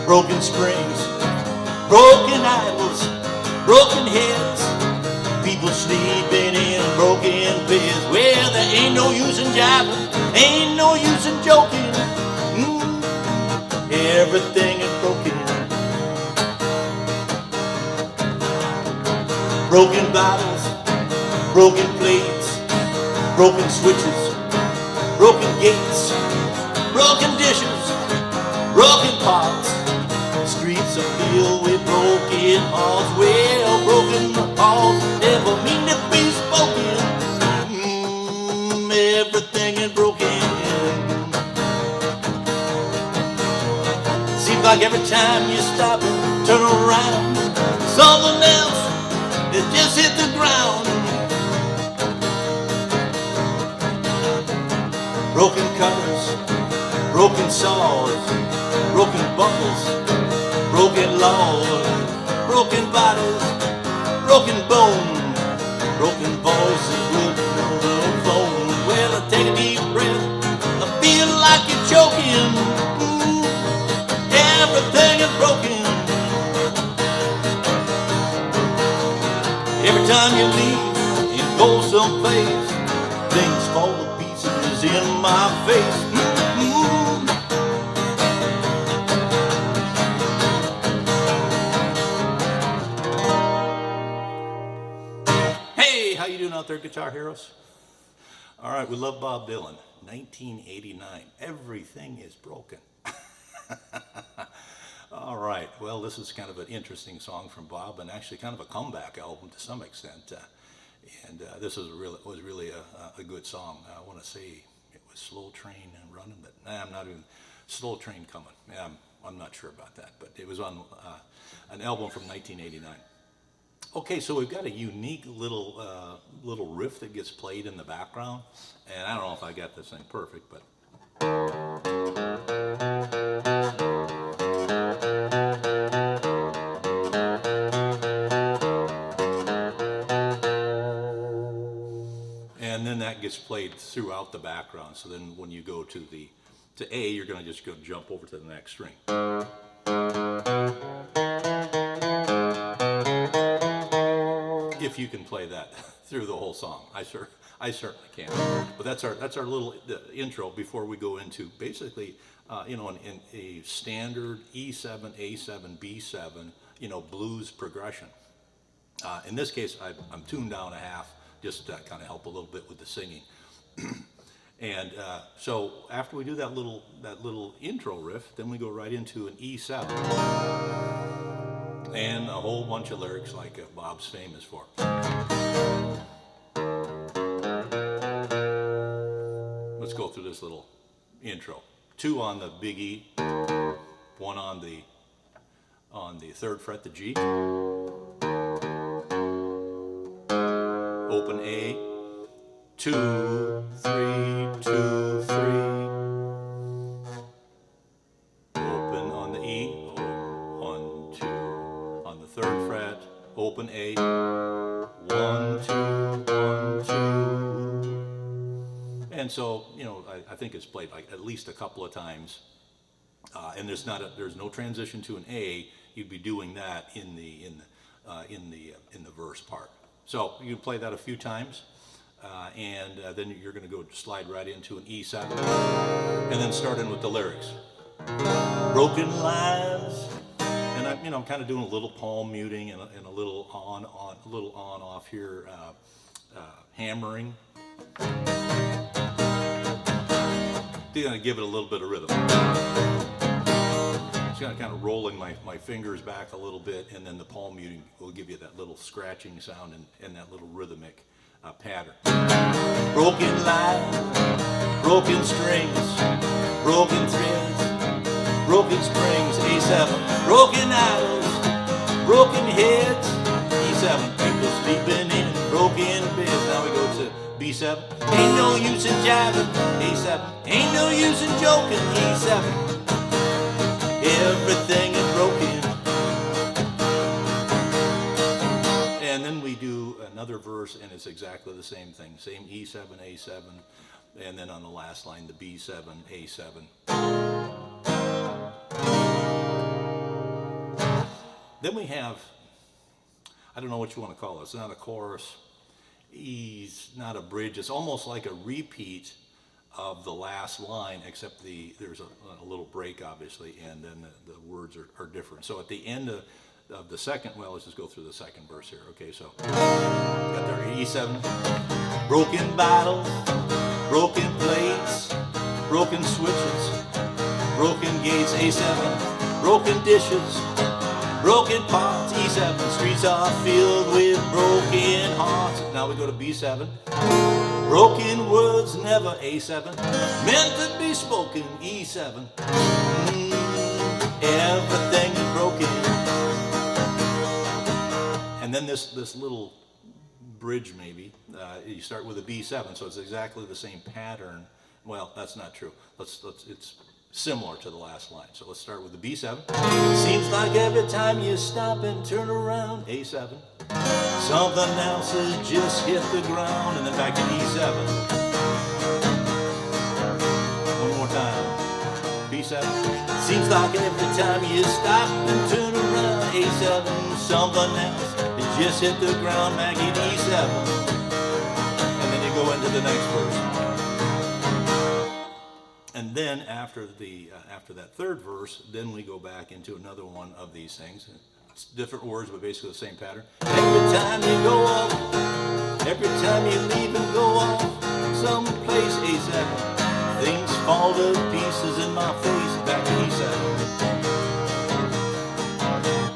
broken springs, broken idols, broken heads, people sleeping in broken beds. Well, there ain't no use in jiving, ain't no use in joking. Everything is broken. Broken bottles, broken plates, broken switches, broken gates, broken dishes, broken pots. Streets are filled with broken hearts. Well, broken hearts never mean to be spoken. Everything is broken. Seems like every time you stop and turn around, something else has just hit the ground. Broken cutters, broken saws, broken buckles, broken laws, broken bodies, broken bones, broken voices with no phone. Well, I take a deep breath, I feel like you're choking. Everything is broken. Every time you leave and go someplace, things fall to pieces in my face. Hey, how you doing out there, guitar heroes? All right, we love Bob Dylan. 1989. Everything is broken. All right, well, this is kind of an interesting song from Bob, and actually kind of a comeback album to some extent. This was really a good song. I want to say it was Slow Train and Running, but I'm not even Slow Train Coming. I'm not sure about that, but it was on an album from 1989. Okay, so we've got a unique little riff that gets played in the background, and I don't know if I got this thing perfect, but. And then that gets played throughout the background. So then when you go to A, you're going to just go jump over to the next string. If you can play that through the whole song, I certainly can. But that's our little intro before we go into basically, in a standard E7, A7, B7, blues progression. In this case, I'm tuned down a half, just to kind of help a little bit with the singing. And so after we do that little intro riff, then we go right into an E7 and a whole bunch of lyrics like Bob's famous for. Let's go through this little intro. 2 on the big E, 1 on the 3rd fret, the G. Open A, 2, 3, 2, 3. Open on the E, 1, 2. On the 3rd fret, open A, 1, 2, 1, 2. And so, I think it's played like at least a couple of times. And there's no transition to an A. You'd be doing that in the verse part. So you can play that a few times, and then you're going to go slide right into an E7, and then start in with the lyrics. Broken lives, and I'm kind of doing a little palm muting and a little on off here, hammering. Then I give it a little bit of rhythm. Kind of rolling my fingers back a little bit, and then the palm muting will give you that little scratching sound and that little rhythmic pattern. Broken lives, broken strings, broken threads, broken springs, A7, broken idols, broken heads, E7, people sleeping in broken beds. Now we go to B7, ain't no use in jiving, A7, ain't no use in joking, E7. Everything is broken. And then we do another verse, and it's exactly the same thing. Same E7, A7, and then on the last line, the B7, A7. Then we have, I don't know what you want to call it. It's not a chorus. It's not a bridge. It's almost like a repeat of the last line, except there's a little break, obviously, and then the words are different. So at the end of the second, well, let's just go through the second verse here. Okay, so got there E7. Broken bottles, broken plates, broken switches, broken gates, A7, broken dishes, broken pots, E7. Streets are filled with broken hearts. Now we go to B7. Broken words, never A7. Meant to be spoken, E7. Everything is broken. And then this little bridge, maybe. You start with a B7, so it's exactly the same pattern. Well, that's not true. It's similar to the last line. So let's start with the B7. Seems like every time you stop and turn around, A7, something else has just hit the ground, and then back to E7. One more time. B7. Seems like every time you stop and turn around, A7, something else has just hit the ground, back in E7. And then you go into the next verse. And then after that third verse, then we go back into another one of these things. It's different words, but basically the same pattern. Every time you go off, every time you leave and go off, someplace A7, things fall to pieces in my face, back to E7.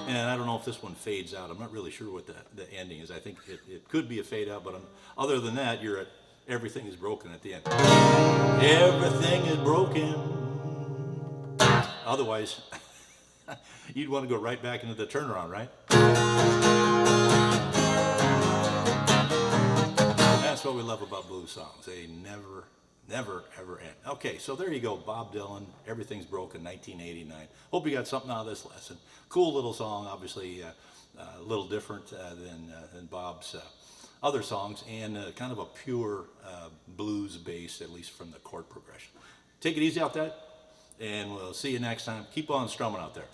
And I don't know if this one fades out. I'm not really sure what the ending is. I think it could be a fade out, but other than that, you're at everything is broken at the end. Everything is broken. Otherwise, you'd want to go right back into the turnaround, right? That's what we love about blues songs. They never, ever end. Okay, so there you go. Bob Dylan, Everything's Broken, 1989. Hope you got something out of this lesson. Cool little song, obviously a little different than Bob's other songs, and kind of a pure blues base, at least from the chord progression. Take it easy out there, and we'll see you next time. Keep on strumming out there.